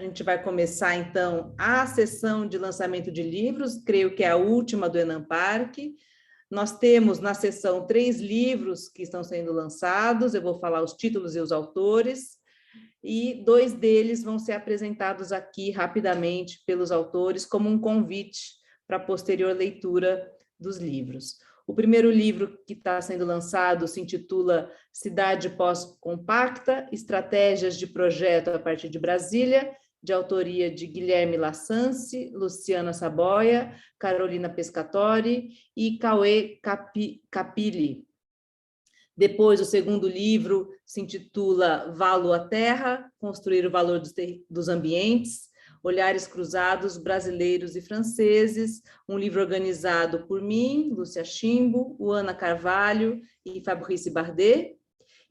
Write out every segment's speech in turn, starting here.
A gente vai começar, então, a sessão de lançamento de livros, creio que é a última do Enamparc. Nós temos na sessão 3 livros que estão sendo lançados, eu vou falar os títulos e os autores, e 2 deles vão ser apresentados aqui rapidamente pelos autores como um convite para a posterior leitura dos livros. O primeiro livro que está sendo lançado se intitula Cidade Pós-Compacta, Estratégias de Projeto a partir de Brasília, de autoria de Guilherme Lassance, Luciana Saboia, Carolina Pescatori e Cauê Capilli. Depois, o segundo livro se intitula Valo à Terra, Construir o Valor dos Ambientes, Olhares Cruzados Brasileiros e Franceses, um livro organizado por mim, Lúcia Chimbo, Ana Carvalho e Fabrice Bardet.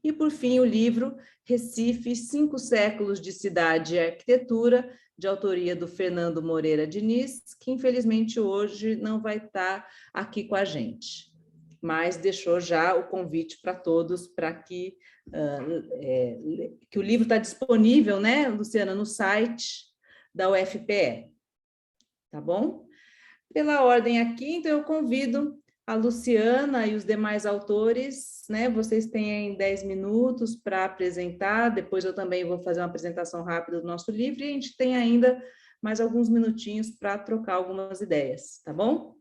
E, por fim, o livro Recife, 5 séculos de cidade e arquitetura, de autoria do Fernando Moreira Diniz, que infelizmente hoje não vai estar aqui com a gente, mas deixou já o convite para todos para que o livro está disponível, né, Luciana, no site da UFPE, tá bom? Pela ordem aqui, então eu convido a Luciana e os demais autores, né? Vocês têm 10 minutos para apresentar, depois eu também vou fazer uma apresentação rápida do nosso livro, e a gente tem ainda mais alguns minutinhos para trocar algumas ideias, tá bom?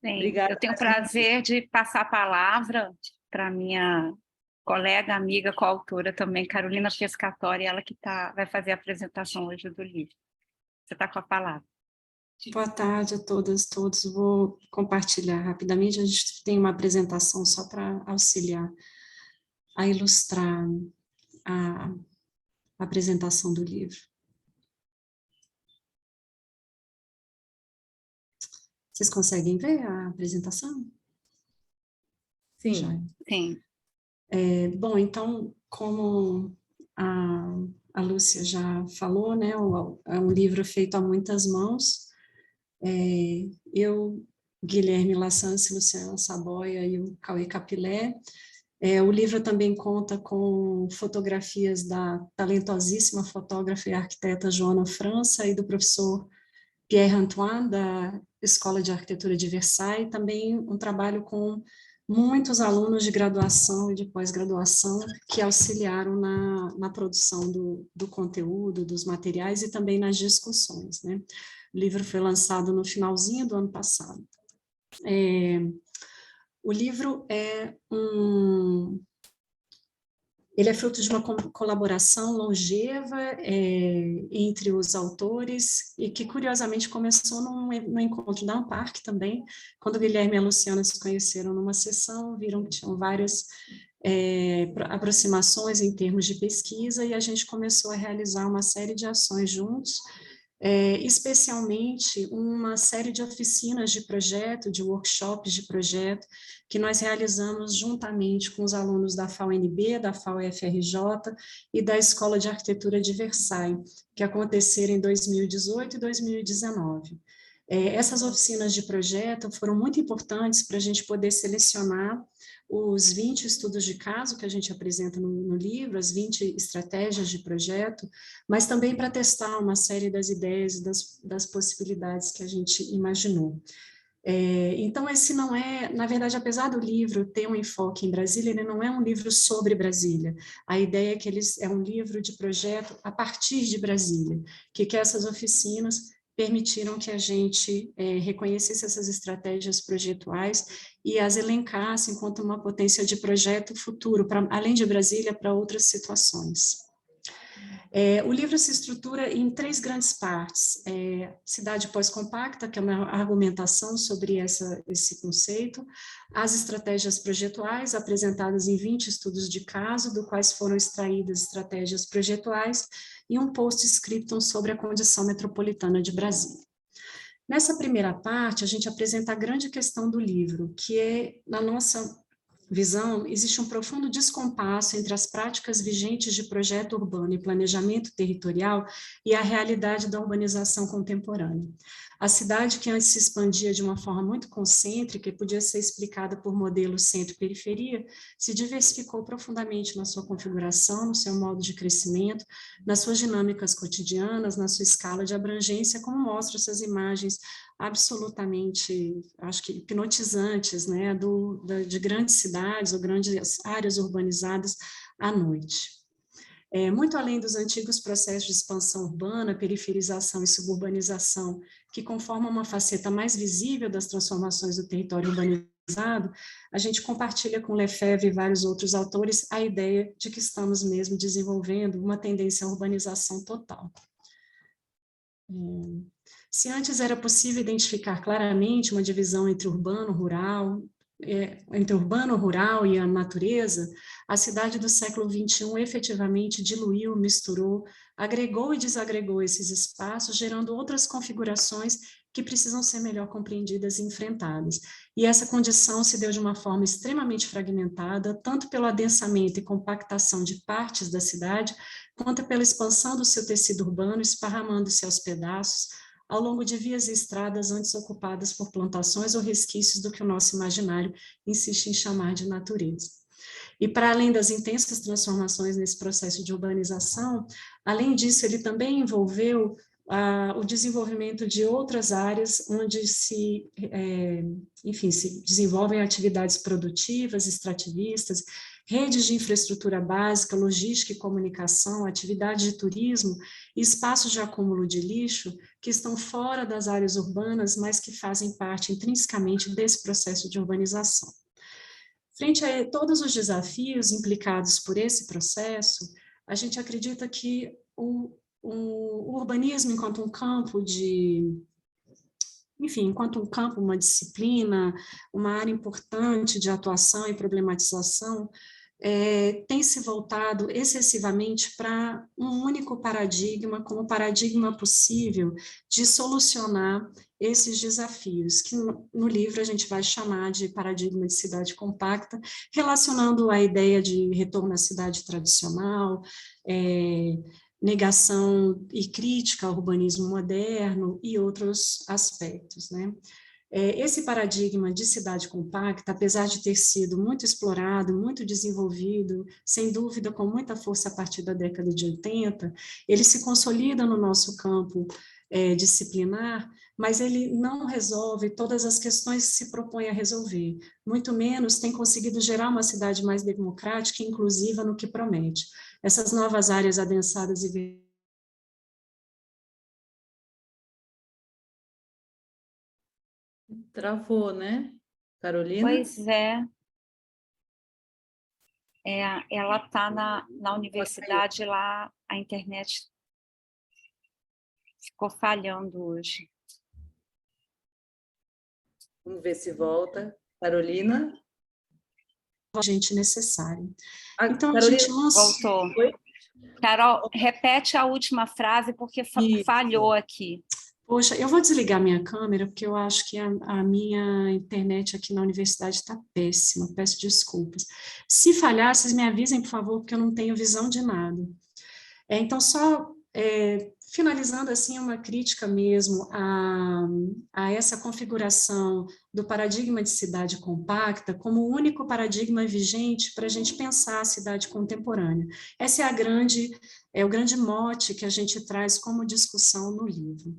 Sim, obrigada. eu tenho o prazer de passar a palavra para minha colega, amiga, coautora também, Carolina Pescatori, ela que vai fazer a apresentação hoje do livro. Você está com a palavra. Boa tarde a todas, todos. Vou compartilhar rapidamente. A gente tem uma apresentação só para auxiliar a ilustrar a apresentação do livro. Vocês conseguem ver a apresentação? Sim. Já. Sim. Bom, então, como a Lúcia já falou, né, é um livro feito a muitas mãos. Eu, Guilherme Lassance, Luciana Saboia e o Cauê Capilé. O livro também conta com fotografias da talentosíssima fotógrafa e arquiteta Joana França e do professor Pierre Antoine, da Escola de Arquitetura de Versailles, também um trabalho com muitos alunos de graduação e de pós-graduação que auxiliaram na produção do conteúdo, dos materiais e também nas discussões, né? O livro foi lançado no finalzinho do ano passado. O livro ele é fruto de uma colaboração longeva entre os autores e que, curiosamente, começou no encontro da Amparc também, quando o Guilherme e a Luciana se conheceram numa sessão, viram que tinham várias aproximações em termos de pesquisa e a gente começou a realizar uma série de ações juntos, especialmente uma série de oficinas de projeto, de workshops de projeto, que nós realizamos juntamente com os alunos da FAUNB, da FAUFRJ e da Escola de Arquitetura de Versailles, que aconteceram em 2018 e 2019. Essas oficinas de projeto foram muito importantes para a gente poder selecionar os 20 estudos de caso que a gente apresenta no livro, as 20 estratégias de projeto, mas também para testar uma série das ideias e das possibilidades que a gente imaginou. Então, esse não é, na verdade, apesar do livro ter um enfoque em Brasília, ele não é um livro sobre Brasília. A ideia é que ele é um livro de projeto a partir de Brasília, que essas oficinas permitiram que a gente reconhecesse essas estratégias projetuais e as elencasse enquanto uma potência de projeto futuro, além de Brasília, para outras situações. O livro se estrutura em 3 grandes partes. Cidade pós-compacta, que é uma argumentação sobre esse conceito, as estratégias projetuais, apresentadas em 20 estudos de caso, do quais foram extraídas estratégias projetuais, e um post-scriptum sobre a condição metropolitana de Brasília. Nessa primeira parte, a gente apresenta a grande questão do livro, que é, na nossa visão, existe um profundo descompasso entre as práticas vigentes de projeto urbano e planejamento territorial e a realidade da urbanização contemporânea. A cidade, que antes se expandia de uma forma muito concêntrica e podia ser explicada por modelos centro-periferia, se diversificou profundamente na sua configuração, no seu modo de crescimento, nas suas dinâmicas cotidianas, na sua escala de abrangência, como mostram essas imagens absolutamente, acho que hipnotizantes, né, de grandes cidades ou grandes áreas urbanizadas à noite. Muito além dos antigos processos de expansão urbana, periferização e suburbanização, que conformam uma faceta mais visível das transformações do território urbanizado, a gente compartilha com Lefebvre e vários outros autores a ideia de que estamos mesmo desenvolvendo uma tendência à urbanização total. Se antes era possível identificar claramente uma divisão entre urbano, rural e a natureza, a cidade do século XXI efetivamente diluiu, misturou, agregou e desagregou esses espaços, gerando outras configurações que precisam ser melhor compreendidas e enfrentadas. E essa condição se deu de uma forma extremamente fragmentada, tanto pelo adensamento e compactação de partes da cidade, quanto pela expansão do seu tecido urbano, esparramando-se aos pedaços, ao longo de vias e estradas antes ocupadas por plantações ou resquícios do que o nosso imaginário insiste em chamar de natureza. E para além das intensas transformações nesse processo de urbanização, além disso, ele também envolveu o desenvolvimento de outras áreas onde se desenvolvem atividades produtivas, extrativistas, redes de infraestrutura básica, logística e comunicação, atividades de turismo e espaços de acúmulo de lixo que estão fora das áreas urbanas, mas que fazem parte intrinsecamente desse processo de urbanização. Frente a todos os desafios implicados por esse processo, a gente acredita que o urbanismo enquanto um campo uma disciplina, uma área importante de atuação e problematização, tem se voltado excessivamente para um único paradigma, como paradigma possível de solucionar esses desafios, que no livro a gente vai chamar de paradigma de cidade compacta, relacionando a ideia de retorno à cidade tradicional, negação e crítica ao urbanismo moderno e outros aspectos, né? Esse paradigma de cidade compacta, apesar de ter sido muito explorado, muito desenvolvido, sem dúvida com muita força a partir da década de 80, ele se consolida no nosso campo disciplinar, mas ele não resolve todas as questões que se propõe a resolver, muito menos tem conseguido gerar uma cidade mais democrática e inclusiva no que promete. Essas novas áreas adensadas e Travou, né, Carolina? Pois é. Ela está na universidade lá, a internet ficou falhando hoje. Vamos ver se volta. Carolina? gente necessário. Então, Carolina, a gente lançou... Voltou. Oi? Carol, repete a última frase, porque falhou aqui. Poxa, eu vou desligar minha câmera, porque eu acho que a minha internet aqui na universidade está péssima, peço desculpas. Se falhar, vocês me avisem, por favor, porque eu não tenho visão de nada. Então, só finalizando assim uma crítica mesmo a essa configuração do paradigma de cidade compacta como o único paradigma vigente para a gente pensar a cidade contemporânea. Esse é o grande mote que a gente traz como discussão no livro.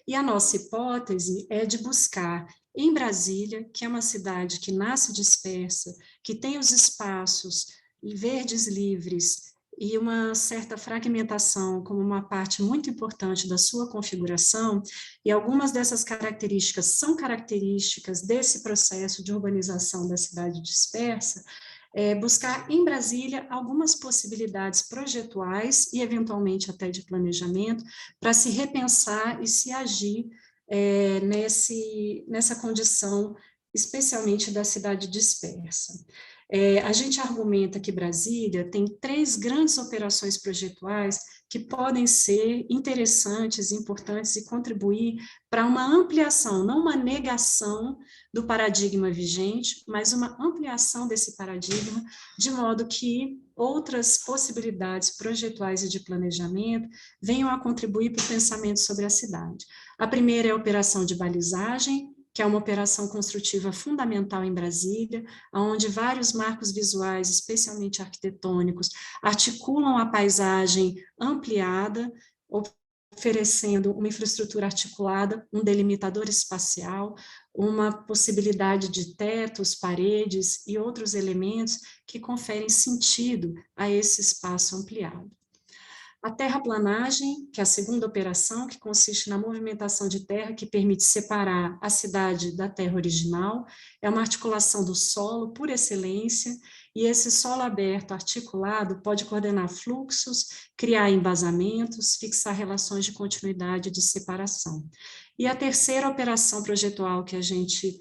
E a nossa hipótese é de buscar em Brasília, que é uma cidade que nasce dispersa, que tem os espaços verdes livres e uma certa fragmentação como uma parte muito importante da sua configuração, e algumas dessas características são características desse processo de urbanização da cidade dispersa, buscar em Brasília algumas possibilidades projetuais e eventualmente até de planejamento para se repensar e se agir nessa condição, especialmente da cidade dispersa. A gente argumenta que Brasília tem 3 grandes operações projetuais que podem ser interessantes, importantes e contribuir para uma ampliação, não uma negação do paradigma vigente, mas uma ampliação desse paradigma, de modo que outras possibilidades projetuais e de planejamento venham a contribuir para o pensamento sobre a cidade. A primeira é a operação de balizagem, que é uma operação construtiva fundamental em Brasília, onde vários marcos visuais, especialmente arquitetônicos, articulam a paisagem ampliada, oferecendo uma infraestrutura articulada, um delimitador espacial, uma possibilidade de tetos, paredes e outros elementos que conferem sentido a esse espaço ampliado. A terraplanagem, que é a segunda operação, que consiste na movimentação de terra que permite separar a cidade da terra original, é uma articulação do solo por excelência, e esse solo aberto articulado pode coordenar fluxos, criar embasamentos, fixar relações de continuidade e de separação. E a terceira operação projetual que a gente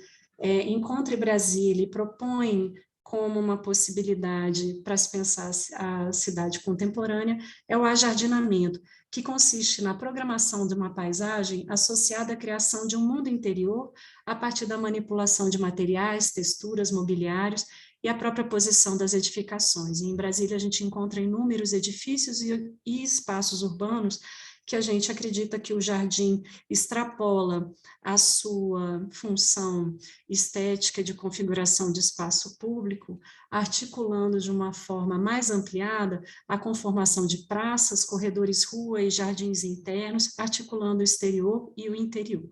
encontra em Brasília e propõe como uma possibilidade para se pensar a cidade contemporânea, é o ajardinamento, que consiste na programação de uma paisagem associada à criação de um mundo interior a partir da manipulação de materiais, texturas, mobiliários e a própria posição das edificações. E em Brasília a gente encontra inúmeros edifícios e espaços urbanos que a gente acredita que o jardim extrapola a sua função estética de configuração de espaço público, articulando de uma forma mais ampliada a conformação de praças, corredores rua e jardins internos, articulando o exterior e o interior.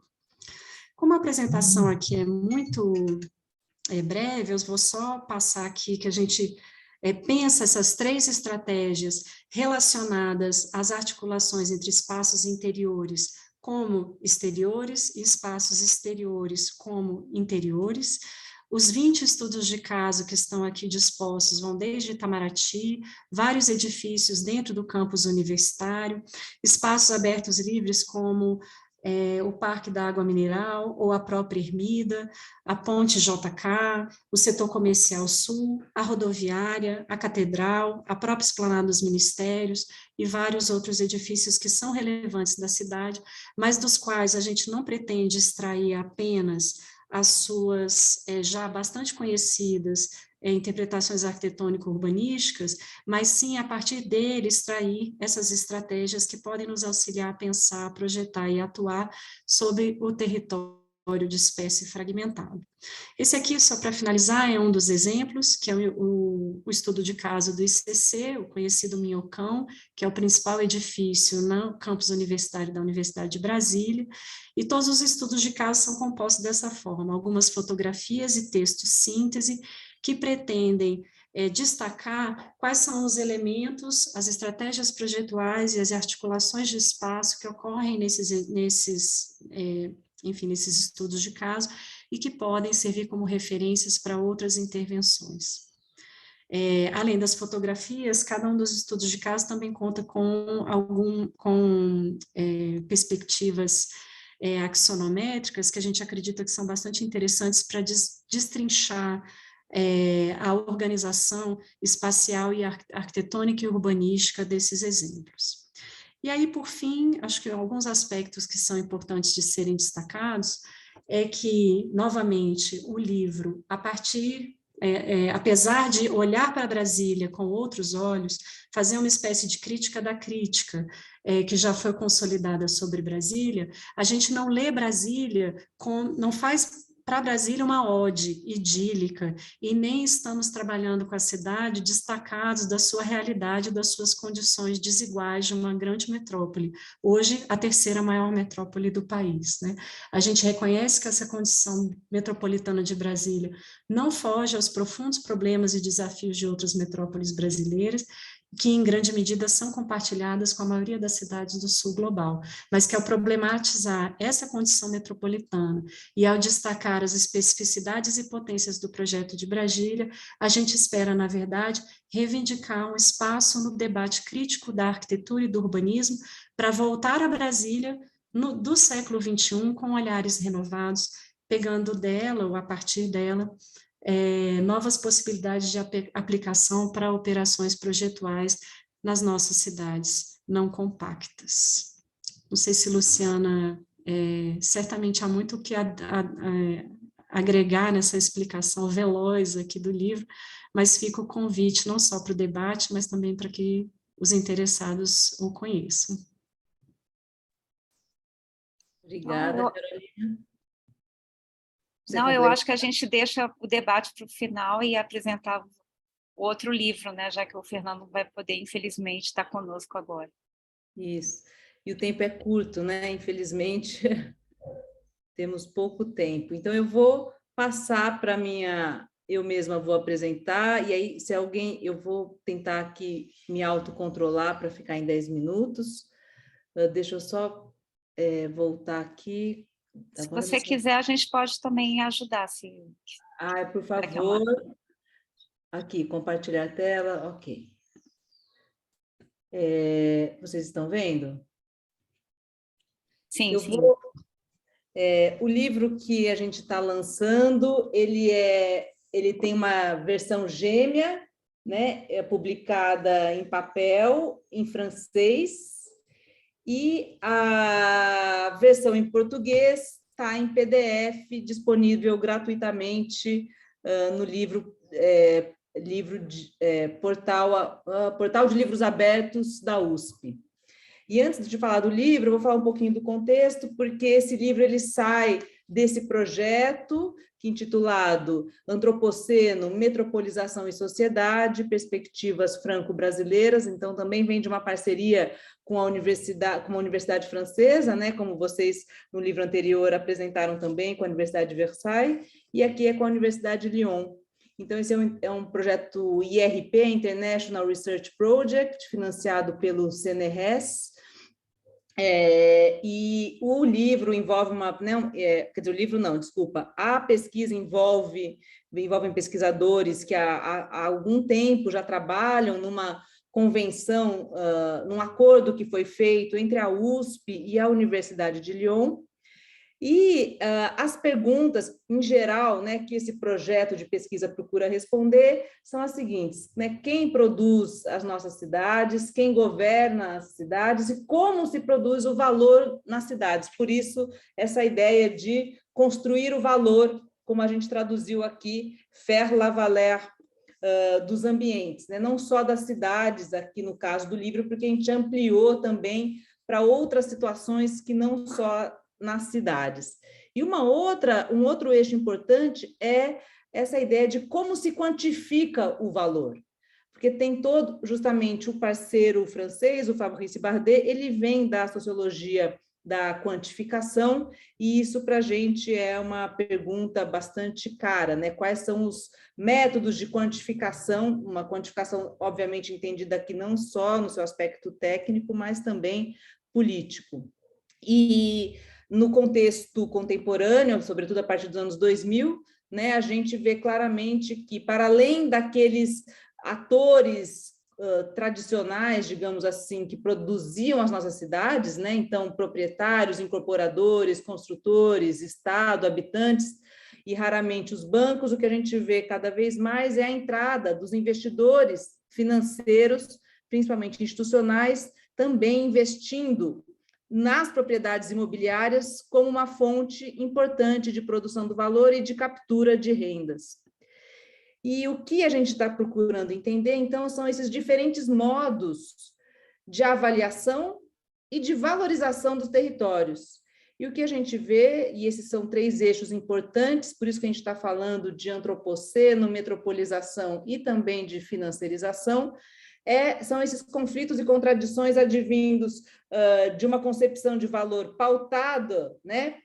Como a apresentação aqui é muito breve, eu vou só passar aqui que a gente pensa essas 3 estratégias relacionadas às articulações entre espaços interiores como exteriores e espaços exteriores como interiores. Os 20 estudos de caso que estão aqui dispostos vão desde Itamaraty, vários edifícios dentro do campus universitário, espaços abertos livres como o Parque da Água Mineral, ou a própria Ermida, a Ponte JK, o Setor Comercial Sul, a Rodoviária, a Catedral, a própria Esplanada dos Ministérios e vários outros edifícios que são relevantes da cidade, mas dos quais a gente não pretende extrair apenas as suas já bastante conhecidas interpretações arquitetônico-urbanísticas, mas sim, a partir dele, extrair essas estratégias que podem nos auxiliar a pensar, projetar e atuar sobre o território de espécie fragmentado. Esse aqui, só para finalizar, é um dos exemplos, que é o estudo de caso do ICC, o conhecido Minhocão, que é o principal edifício no campus universitário da Universidade de Brasília, e todos os estudos de caso são compostos dessa forma, algumas fotografias e textos síntese, que pretendem destacar quais são os elementos, as estratégias projetuais e as articulações de espaço que ocorrem nesses estudos de caso e que podem servir como referências para outras intervenções. Além das fotografias, cada um dos estudos de caso também conta com perspectivas axonométricas que a gente acredita que são bastante interessantes para destrinchar a organização espacial e arquitetônica e urbanística desses exemplos. E aí, por fim, acho que alguns aspectos que são importantes de serem destacados é que, novamente, o livro, apesar de olhar para Brasília com outros olhos, fazer uma espécie de crítica da crítica, que já foi consolidada sobre Brasília, a gente não lê Brasília, não faz para Brasília uma ode idílica, e nem estamos trabalhando com a cidade destacados da sua realidade, das suas condições desiguais de uma grande metrópole, hoje a 3ª maior metrópole do país, né? A gente reconhece que essa condição metropolitana de Brasília não foge aos profundos problemas e desafios de outras metrópoles brasileiras, que em grande medida são compartilhadas com a maioria das cidades do sul global, mas que ao problematizar essa condição metropolitana e ao destacar as especificidades e potências do projeto de Brasília, a gente espera, na verdade, reivindicar um espaço no debate crítico da arquitetura e do urbanismo para voltar a Brasília do século XXI com olhares renovados, pegando dela ou a partir dela novas possibilidades de aplicação para operações projetuais nas nossas cidades não compactas. Não sei se Luciana, certamente há muito o que agregar nessa explicação veloz aqui do livro, mas fica o convite não só para o debate, mas também para que os interessados o conheçam. Obrigada, Carolina. Eu acho que a gente deixa o debate para o final e apresentar o outro livro, né? Já que o Fernando vai poder, infelizmente, estar conosco agora. Isso. E o tempo é curto, né? Infelizmente, temos pouco tempo. Então, eu vou passar para eu mesma vou apresentar, e aí, se alguém, eu vou tentar aqui me autocontrolar para ficar em 10 minutos. Deixa eu só voltar aqui. Se você quiser, a gente pode também ajudar. Por favor. Aqui, compartilhar a tela, ok. Vocês estão vendo? Sim, sim. O livro que a gente está lançando, ele tem uma versão gêmea, né? Publicada em papel, em francês, e a versão em português está em PDF, disponível gratuitamente no Portal de Livros Abertos da USP. E antes de falar do livro, eu vou falar um pouquinho do contexto, porque esse livro ele sai desse projeto intitulado Antropoceno, Metropolização e Sociedade, Perspectivas Franco-Brasileiras. Então, também vem de uma parceria com uma universidade francesa, né? Como vocês, no livro anterior, apresentaram também com a Universidade de Versailles, e aqui é com a Universidade de Lyon. Então, esse é um projeto IRP, International Research Project, financiado pelo CNRS, e o livro envolve a pesquisa envolvem pesquisadores que há algum tempo já trabalham numa convenção, num acordo que foi feito entre a USP e a Universidade de Lyon. E as perguntas, em geral, né, que esse projeto de pesquisa procura responder são as seguintes, né? Quem produz as nossas cidades, quem governa as cidades e como se produz o valor nas cidades. Por isso, essa ideia de construir o valor, como a gente traduziu aqui, faire la valeur dos ambientes, né? Não só das cidades, aqui no caso do livro, porque a gente ampliou também para outras situações que não só nas cidades. E um outro eixo importante é essa ideia de como se quantifica o valor. Porque tem justamente o parceiro francês, o Fabrice Bardet, ele vem da sociologia da quantificação, e isso para a gente é uma pergunta bastante cara, né? Quais são os métodos de quantificação, uma quantificação, obviamente, entendida aqui não só no seu aspecto técnico, mas também político. E no contexto contemporâneo, sobretudo a partir dos anos 2000, né, a gente vê claramente que, para além daqueles atores tradicionais, digamos assim, que produziam as nossas cidades, né, então proprietários, incorporadores, construtores, Estado, habitantes, e raramente os bancos, o que a gente vê cada vez mais é a entrada dos investidores financeiros, principalmente institucionais, também investindo nas propriedades imobiliárias como uma fonte importante de produção do valor e de captura de rendas. E o que a gente está procurando entender, então, são esses diferentes modos de avaliação e de valorização dos territórios. E o que a gente vê, e esses são 3 eixos importantes, por isso que a gente está falando de antropoceno, metropolização e também de financiarização, são esses conflitos e contradições advindos de uma concepção de valor pautada, né,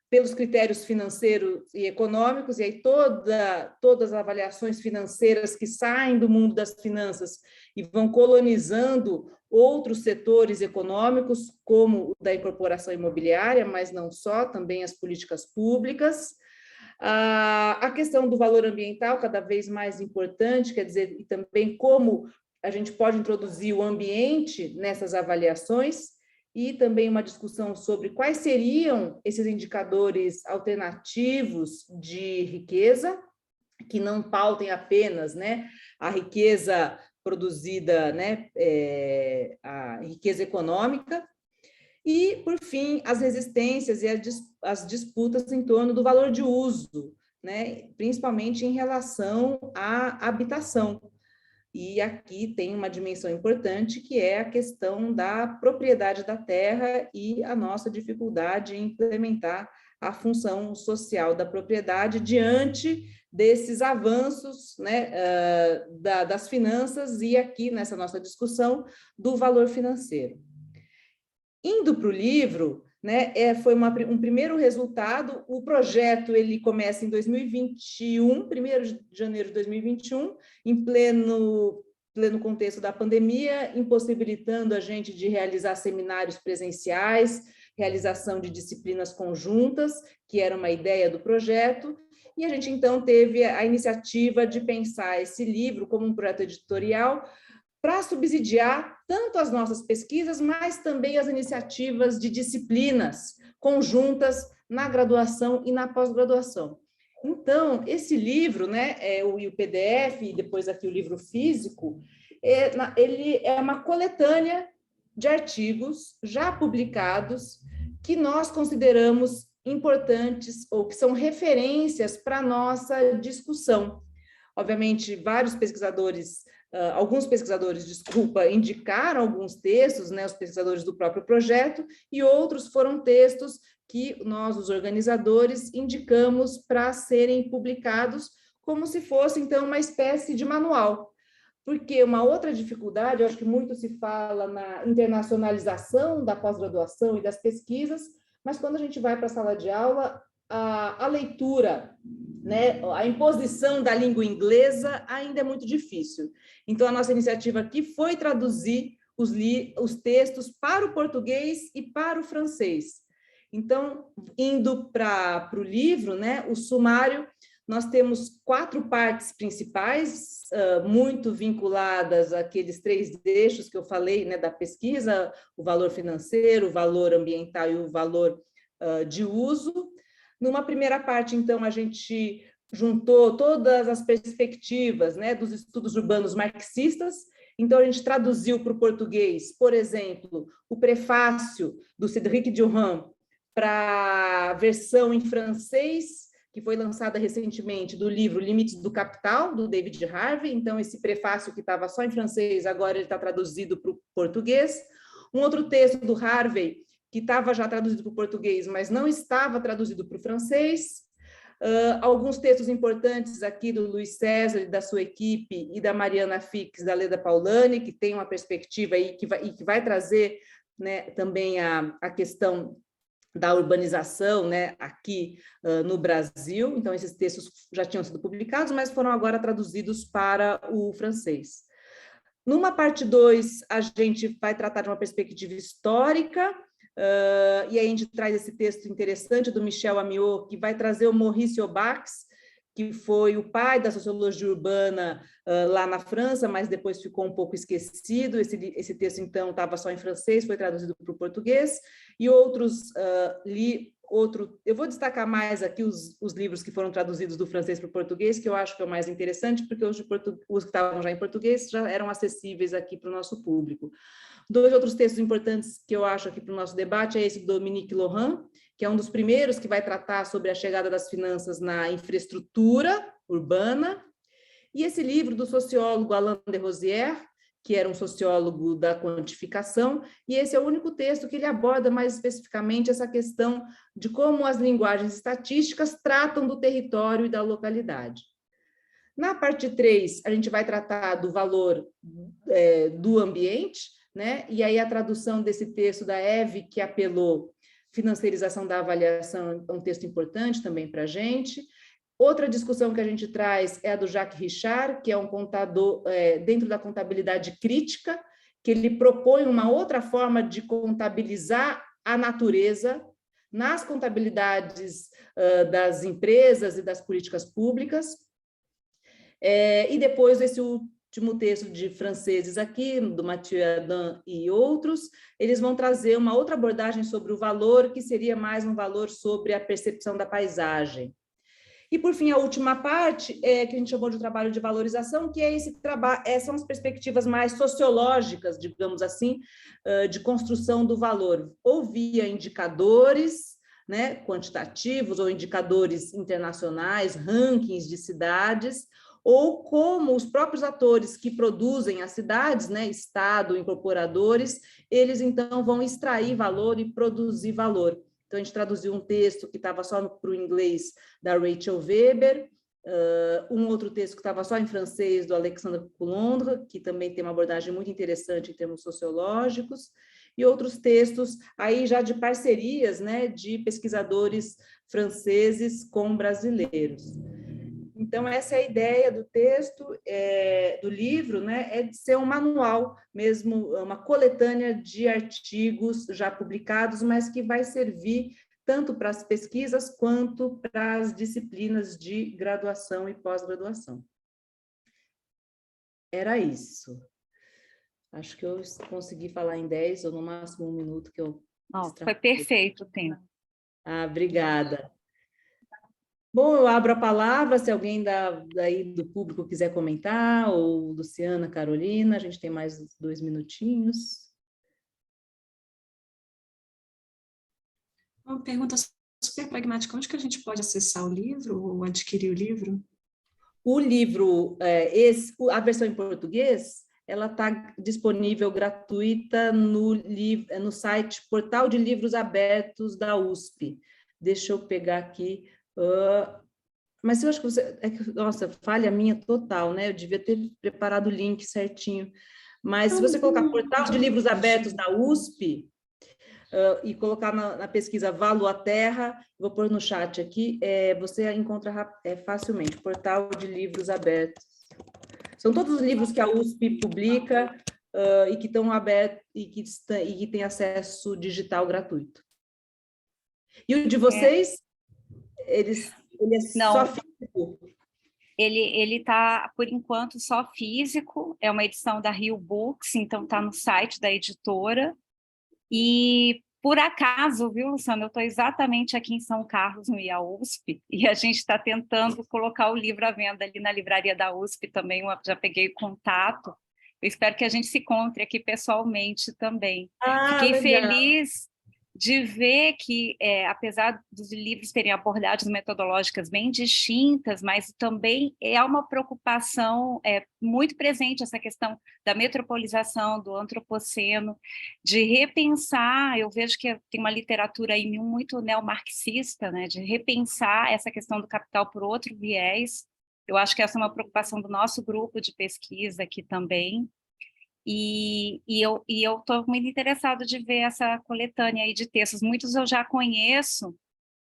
pelos critérios financeiros e econômicos, e aí todas as avaliações financeiras que saem do mundo das finanças e vão colonizando outros setores econômicos, como o da incorporação imobiliária, mas não só, também as políticas públicas. A questão do valor ambiental, cada vez mais importante, quer dizer, e também como a gente pode introduzir o ambiente nessas avaliações, e também uma discussão sobre quais seriam esses indicadores alternativos de riqueza, que não pautem apenas, né, a riqueza produzida, né, a riqueza econômica, e, por fim, as resistências e as disputas em torno do valor de uso, né, principalmente em relação à habitação. E aqui tem uma dimensão importante, que é a questão da propriedade da terra e a nossa dificuldade em implementar a função social da propriedade diante desses avanços, né, das finanças e aqui nessa nossa discussão do valor financeiro. Indo para o livro, né, foi um primeiro resultado. O projeto ele começa em 2021, 1º de janeiro de 2021, em pleno contexto da pandemia, impossibilitando a gente de realizar seminários presenciais, realização de disciplinas conjuntas, que era uma ideia do projeto, e a gente então teve a iniciativa de pensar esse livro como um projeto editorial para subsidiar tanto as nossas pesquisas, mas também as iniciativas de disciplinas conjuntas na graduação e na pós-graduação. Então, esse livro, né, o PDF, e depois aqui o livro físico, ele é uma coletânea de artigos já publicados que nós consideramos importantes ou que são referências para a nossa discussão. Obviamente, alguns pesquisadores, indicaram alguns textos, né, os pesquisadores do próprio projeto, e outros foram textos que nós, os organizadores, indicamos para serem publicados como se fosse, então, uma espécie de manual. Porque uma outra dificuldade, eu acho que muito se fala na internacionalização da pós-graduação e das pesquisas, mas quando a gente vai para a sala de aula, a leitura, né, a imposição da língua inglesa ainda é muito difícil. Então, a nossa iniciativa aqui foi traduzir os textos para o português e para o francês. Então, indo para o livro, né, o sumário, nós temos 4 partes principais, muito vinculadas àqueles 3 eixos que eu falei, né, da pesquisa: o valor financeiro, o valor ambiental e o valor de uso. Numa primeira parte, então, a gente juntou todas as perspectivas, né, dos estudos urbanos marxistas. Então, a gente traduziu para o português, por exemplo, o prefácio do Cédric Durand para a versão em francês, que foi lançada recentemente, do livro Limites do Capital, do David Harvey. Então, esse prefácio que estava só em francês, agora ele está traduzido para o português. Um outro texto do Harvey, que estava já traduzido para o português, mas não estava traduzido para o francês. Alguns textos importantes aqui do Luiz César e da sua equipe, e da Mariana Fix, da Leda Paulani, que tem uma perspectiva aí que vai trazer, né, também a questão da urbanização, né, aqui no Brasil. Então, esses textos já tinham sido publicados, mas foram agora traduzidos para o francês. Numa parte 2, a gente vai tratar de uma perspectiva histórica, e aí a gente traz esse texto interessante do Michel Amiot, que vai trazer o Maurice Aubax, que foi o pai da sociologia urbana lá na França, mas depois ficou um pouco esquecido. Esse texto, então, estava só em francês, foi traduzido para o português, e outros eu vou destacar mais aqui os livros que foram traduzidos do francês para o português, que eu acho que é o mais interessante, porque os que estavam já em português já eram acessíveis aqui para o nosso público. 2 outros textos importantes que eu acho aqui para o nosso debate é esse do Dominique Laurent, que é um dos primeiros que vai tratar sobre a chegada das finanças na infraestrutura urbana, e esse livro do sociólogo Alain de Rosière, que era um sociólogo da quantificação, e esse é o único texto que ele aborda mais especificamente essa questão de como as linguagens estatísticas tratam do território e da localidade. Na parte 3, a gente vai tratar do valor do ambiente, né? E aí a tradução desse texto da Eve, que apelou financiarização da avaliação, é um texto importante também para a gente. Outra discussão que a gente traz é a do Jacques Richard, que é um contador dentro da contabilidade crítica, que ele propõe uma outra forma de contabilizar a natureza nas contabilidades das empresas e das políticas públicas. E depois esse último texto de franceses aqui, do Mathieu Adam e outros, eles vão trazer uma outra abordagem sobre o valor, que seria mais um valor sobre a percepção da paisagem. E, por fim, a última parte, que a gente chamou de trabalho de valorização, que é esse trabalho, são as perspectivas mais sociológicas, digamos assim, de construção do valor, ou via indicadores, né, quantitativos, ou indicadores internacionais, rankings de cidades, ou como os próprios atores que produzem as cidades, né, Estado, incorporadores, eles, então, vão extrair valor e produzir valor. Então, a gente traduziu um texto que estava só para o inglês, da Rachel Weber, um outro texto que estava só em francês, do Alexandre Coulondre, que também tem uma abordagem muito interessante em termos sociológicos, e outros textos aí já de parcerias, né, de pesquisadores franceses com brasileiros. Então, essa é a ideia do texto, do livro, né, é de ser um manual mesmo, uma coletânea de artigos já publicados, mas que vai servir tanto para as pesquisas quanto para as disciplinas de graduação e pós-graduação. Era isso. Acho que eu consegui falar em 10 ou no máximo 1 minuto que eu... Foi perfeito o tempo. Obrigada. Bom, eu abro a palavra, se alguém daí do público quiser comentar, ou Luciana, Carolina, a gente tem mais 2 minutinhos. Uma pergunta super pragmática, onde que a gente pode acessar o livro ou adquirir o livro? O livro, a versão em português, ela está disponível gratuita no site Portal de Livros Abertos da USP. Deixa eu pegar aqui... mas eu acho que você... nossa, falha minha total, né? Eu devia ter preparado o link certinho. Mas se você colocar Portal de Livros Abertos da USP e colocar na pesquisa Valo à Terra, vou pôr no chat aqui, você encontra facilmente, Portal de Livros Abertos. São todos os livros que a USP publica e que estão abertos e que têm acesso digital gratuito. E o de vocês... Ele é só físico? Ele está, por enquanto, só físico, é uma edição da Rio Books, então está no site da editora, e por acaso, viu, Luciana, eu estou exatamente aqui em São Carlos, no IAUSP, e a gente está tentando colocar o livro à venda ali na livraria da USP também, eu já peguei contato, eu espero que a gente se encontre aqui pessoalmente também. Fiquei legal. Feliz de ver que, apesar dos livros terem abordagens metodológicas bem distintas, mas também é uma preocupação muito presente essa questão da metropolização, do antropoceno, de repensar, eu vejo que tem uma literatura aí muito neomarxista, né, de repensar essa questão do capital por outro viés. Eu acho que essa é uma preocupação do nosso grupo de pesquisa aqui também. E eu estou muito interessada de ver essa coletânea aí de textos. Muitos eu já conheço,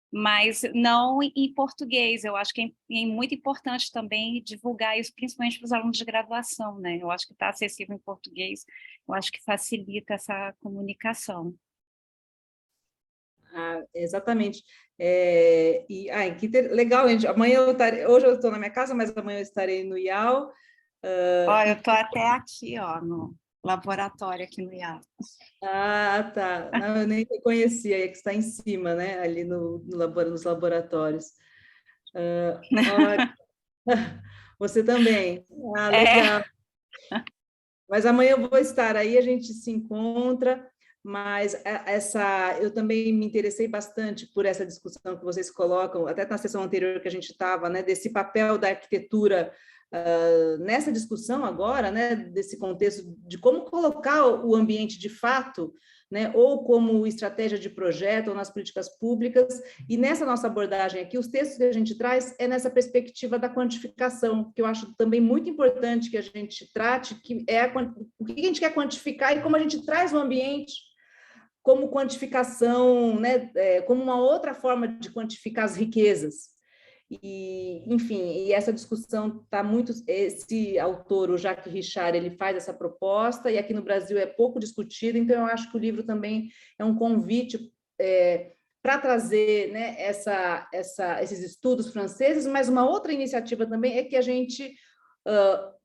mas não em português. Eu acho que é muito importante também divulgar isso, principalmente para os alunos de graduação, né? Eu acho que está acessível em português, eu acho que facilita essa comunicação. Exatamente. Legal, gente. Hoje eu estou na minha casa, mas amanhã eu estarei no IAU. Eu estou até aqui, no laboratório aqui no IAU. Tá. Não, eu nem conhecia, é que está em cima, né? Ali nos laboratórios. Você também. Legal. Mas amanhã eu vou estar aí, a gente se encontra, mas eu também me interessei bastante por essa discussão que vocês colocam, até na sessão anterior que a gente estava, né, desse papel da arquitetura nessa discussão agora, né, desse contexto de como colocar o ambiente de fato, né, ou como estratégia de projeto, ou nas políticas públicas, e nessa nossa abordagem aqui, os textos que a gente traz é nessa perspectiva da quantificação, que eu acho também muito importante que a gente trate, que é o que a gente quer quantificar e como a gente traz o ambiente como quantificação, né, como uma outra forma de quantificar as riquezas. E, enfim, e essa discussão está muito... Esse autor, o Jacques Richard, ele faz essa proposta, e aqui no Brasil é pouco discutido, então eu acho que o livro também é um convite para trazer, né, esses estudos franceses, mas uma outra iniciativa também é que a gente,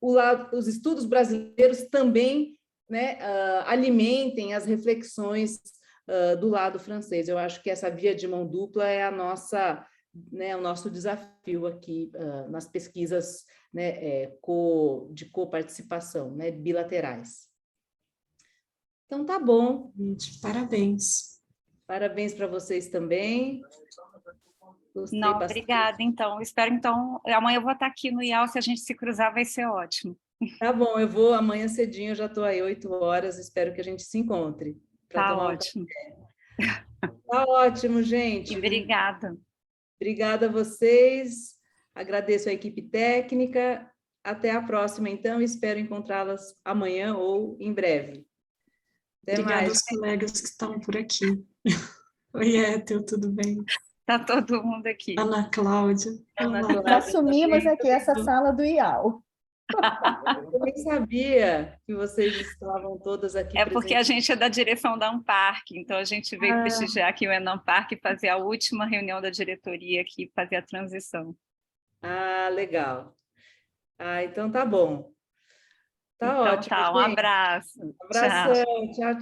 os estudos brasileiros também, né, alimentem as reflexões do lado francês. Eu acho que essa via de mão dupla é a nossa né, o nosso desafio aqui nas pesquisas, né, de coparticipação, né, bilaterais. Então, tá bom. Gente, parabéns. Parabéns para vocês também. Gostei Não, bastante. obrigada, então. Espero, então, amanhã eu vou estar aqui no IAL, se a gente se cruzar, vai ser ótimo. Tá bom, eu vou amanhã cedinho, eu já estou aí 8 horas, espero que a gente se encontre para Tá tomar ótimo. Tá ótimo, gente. E obrigada. Obrigada a vocês, agradeço a equipe técnica, até a próxima, então, espero encontrá-las amanhã ou em breve. Até Obrigada mais. aos colegas que estão por aqui. Oi, Ethel, tudo bem? Tá todo mundo aqui. Ana Cláudia. Ana Olá. Cláudia Assumimos também. aqui essa sala do IAL. Eu nem sabia que vocês estavam todas aqui É porque a presentes. gente é da direção da Amparc, então a gente veio prestigiar aqui o Enamparc e fazer a última reunião da diretoria aqui, fazer a transição. Ah, legal. Ah, então tá bom. Tá Então ótimo, tá, um gente. abraço. Abração, tchau, tchau.